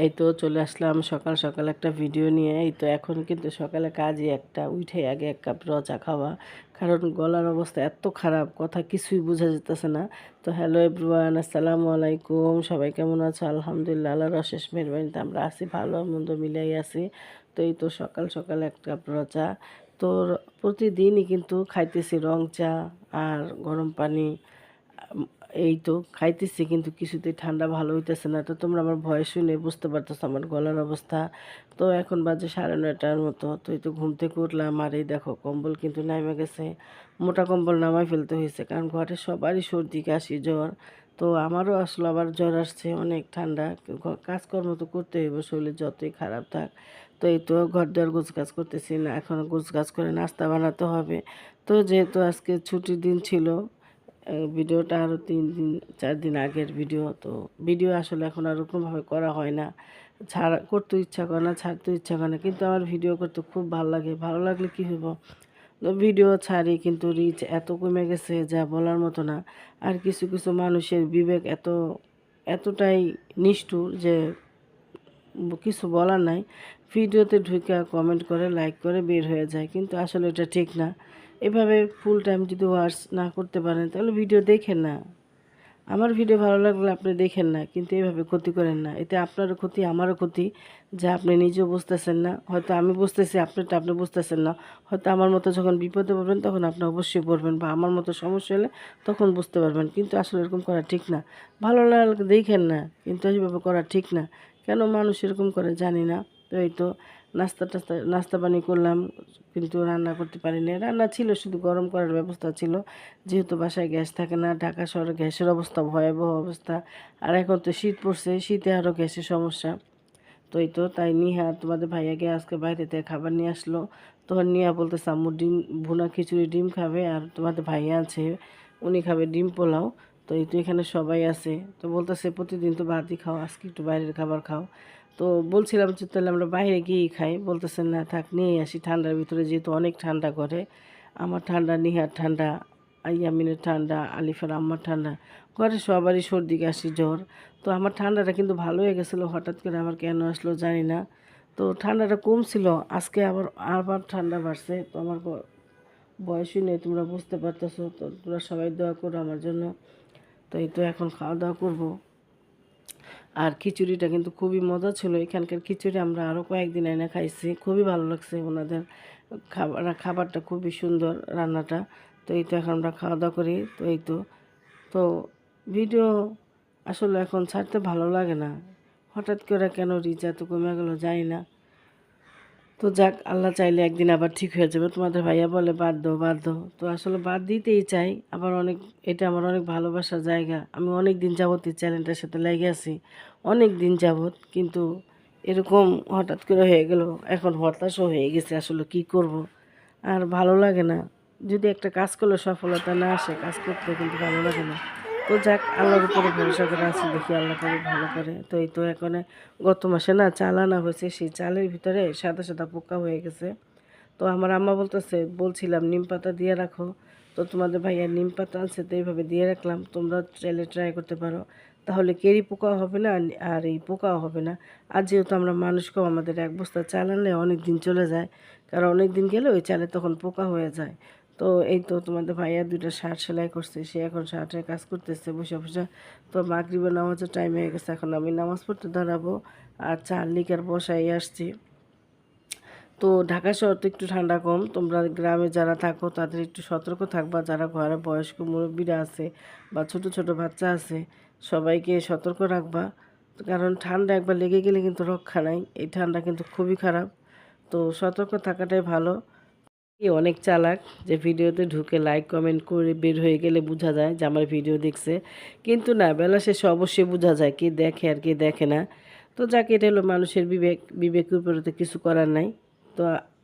এই তো চলে আসলাম সকাল সকাল একটা ভিডিও নিয়ে। এই তো এখন কিন্তু সকালে কাজই একটা, উঠে আগে এক কাপ চা খাওয়া, কারণ গলার অবস্থা এত খারাপ, কথা কিছুই বোঝা যেতেছে না। তো হ্যালো এভরিওয়ান, আসসালামু আলাইকুম। সবাই কেমন আছো? আলহামদুলিল্লাহ, আল্লাহর অশেষ মেহেরবানিতে আমরা আছি, ভালো মন্দ মিলাই আছি। তো এই তো সকাল সকাল এক কাপ চা। তো প্রতিদিনই কিন্তু খাইতেছি রং চা আর গরম পানি। এই তো খাইতেছি, কিন্তু কিছুতেই ঠান্ডা ভালো হইতেছে না। তো তোমরা আমার ভয়েস শুনে বুঝতে পারতেছো আমার গলার অবস্থা। তো এখন বাজে 9:30টার মতো। তো এই তো ঘুম থেকে উঠলাম, আর এই দেখো কম্বল কিন্তু নামে গেছে, মোটা কম্বল নামাই ফেলতে হয়েছে, কারণ ঘরে সবারই সর্দি কাশি জ্বর। তো আমারও আসলে আবার জ্বর আসছে, অনেক ঠান্ডা। কাজকর্ম তো করতে হইব, শরীর যতই খারাপ থাক। তো এই তো ঘর দুয়ার গোছগাছ করতেছি না, এখন গোছগাছ করে নাস্তা বানাতে হবে। তো যেহেতু আজকে ছুটির দিন ছিল, ভিডিওটা আরও 3 দিন 4 দিন আগের ভিডিও। তো ভিডিও আসলে এখন আর ওরকমভাবে করা হয় না, করতে ইচ্ছা করে না, ছাড়তে ইচ্ছা করে না। কিন্তু আমার ভিডিও করতে খুব ভালো লাগে, ভালো লাগলে কী হইব, তো ভিডিও ছাড়ি, কিন্তু রিচ এত কমে গেছে যা বলার মতো না। আর কিছু কিছু মানুষের বিবেক এতটাই নিষ্ঠুর যে কিছু বলার নাই। ভিডিওতে ঢুকে কমেন্ট করে, লাইক করে বের হয়ে যায়, কিন্তু আসলে এটা ঠিক না। এভাবে ফুল টাইম যদি ওয়াচ না করতে পারেন তাহলে ভিডিও দেখেন না। আমার ভিডিও ভালো লাগলে আপনি দেখেন না, কিন্তু এভাবে ক্ষতি করেন না। এতে আপনারও ক্ষতি, আমারও ক্ষতি, যা আপনি নিজেও বুঝতেছেন না। হয়তো আমি বুঝতেছি, আপনারটা আপনি বুঝতেছেন না। হয়তো আমার মতো যখন বিপদে পড়বেন তখন আপনি অবশ্যই পড়বেন, বা আমার মতো সমস্যা হলে তখন বুঝতে পারবেন। কিন্তু আসলে এরকম করা ঠিক না। ভালো লাগলে দেখেন না, কিন্তু এইভাবে করা ঠিক না। কেন মানুষ এরকম করে জানি না। তো এই তো নাস্তা পানি করলাম, কিন্তু রান্না করতে পারিনি। রান্না ছিল, শুধু গরম করার ব্যবস্থা ছিল, যেহেতু বাসায় গ্যাস থাকে না। ঢাকা শহরে গ্যাসের অবস্থা ভয়াবহ অবস্থা। আর এখন তো শীত পড়ছে, শীতে আরও গ্যাসের সমস্যা। তো এই তো তাই নিহা তোমাদের ভাইয়াকে আজকে বাইরে থেকে খাবার নিয়ে আসলো। তখন নিহা বলতেছে আম্মু ডিম ভুনা খিচুড়ি, ডিম খাবে, আর তোমাদের ভাইয়া আছে, উনি খাবে ডিম পোলাও। তো এই তো এখানে সবাই আছে। তো বলতেছে প্রতিদিন তো ভাতই খাও, আজকে একটু বাইরের খাবার খাও। তো বলছিলাম যে তাহলে আমরা বাইরে গিয়েই খাই, বলতেছেন না থাক নিয়ে আসি, ঠান্ডার ভিতরে যেহেতু অনেক ঠান্ডা করে। আমার ঠান্ডা, নিহার ঠান্ডা, ইয়ামিনের ঠান্ডা, আলিফার আম্মার ঠান্ডা, ঘরে সবারই সর্দি কাশি জ্বর। তো আমার ঠান্ডাটা কিন্তু ভালো হয়ে গেছিলো, হঠাৎ করে আবার কেন আসলো জানি না। তো ঠান্ডাটা কম ছিল, আজকে আবার আবার ঠান্ডা বাড়ছে। তো আমার বয়সই নেই, তোমরা বুঝতে পারতেছো। তো তোমরা সবাই দোয়া করো আমার জন্য। তো এই তো এখন খাওয়া দাওয়া করবো। আর খিচুড়িটা কিন্তু খুবই মজা ছিল, এখানকার খিচুড়ি আমরা আরও কয়েকদিন এনে খাইছি, খুবই ভালো লাগছে ওনাদের খাবারটা খুবই সুন্দর, রান্নাটা। তো এই তো এখন আমরা খাওয়া দাওয়া করি। তো এই তো তো ভিডিও আসলে এখন ছাড়তে ভালো লাগে না, হঠাৎ করে কেন রিচ এত কমে গেলো জানি না। তো যাক, আল্লাহ চাইলে একদিন আবার ঠিক হয়ে যাবে। তোমাদের ভাইয়া বলে বাদ দাও বাদ দাও, তো আসলে বাদ দিতেই চাই। আবার অনেক, এটা আমার অনেক ভালোবাসার জায়গা, আমি অনেক দিন যাবত এই চ্যানেলটার সাথে লেগে আছি, অনেক দিন যাবত। কিন্তু এরকম হঠাৎ করে হয়ে গেল, এখন হতাশও হয়ে গেছে, আসলে কি করব। আর ভালো লাগে না, যদি একটা কাজ করলে সফলতা না আসে, কাজ করতে কিন্তু ভালো লাগে না। তো যাক, আল্লাহর উপরে ভরসা করে আছি, দেখি আল্লাহ করে ভালো করে। তো এই তো এখন গত মাসে না চাল আনা হয়েছে, সেই চালের ভিতরে সাদা সাদা পোকা হয়ে গেছে। তো আমার আম্মা বলছিলাম নিম পাতা দিয়ে রাখো। তো তোমাদের ভাইয়া নিম পাতা আনছে, তো এইভাবে দিয়ে রাখলাম, তোমরা চাইলে ট্রাই করতে পারো। তাহলে কেরি পোকাও হবে না, আর এই পোকাও হবে না। আর যেহেতু আমরা মানুষকেও, আমাদের এক বস্তা চাল আনলে অনেক দিন চলে যায়, কারণ অনেক দিন গেলে ওই চালে তখন পোকা হয়ে যায়। তো এই তো তোমাদের ভাইয়া 2টা শার্ট সেলাই করছে, সে এখন শার্টের কাজ করতেছে বসে বসে। তো মাগরিবের নামাজের টাইম হয়ে গেছে, এখন আমি নামাজ পড়তে দাঁড়াবো। আর চার লিকার বসাই আসছি। তো ঢাকা শহর তো একটু ঠান্ডা কম, তোমরা গ্রামে যারা থাকো তাদের একটু সতর্ক থাকবা, যারা ঘরে বয়স্ক মুরব্বীরা আছে বা ছোট ছোট বাচ্চা আছে, সবাইকে সতর্ক রাখবা। কারণ ঠান্ডা একবার লেগে গেলে কিন্তু রক্ষা নাই, এই ঠান্ডা কিন্তু খুবই খারাপ। তো সতর্ক থাকাটাই ভালো। অনেক চালাক, যে ভিডিওতে ঢুকে লাইক কমেন্ট করে বের হয়ে গেলে বোঝা যায় যে আমার ভিডিও দেখছে, কিন্তু না, বেলা শেষে অবশ্যই বোঝা যায় কে দেখে আর কে দেখে না। তো যাকে, এটা হলো মানুষের বিবেকের উপরে তো কিছু করার নাই। তো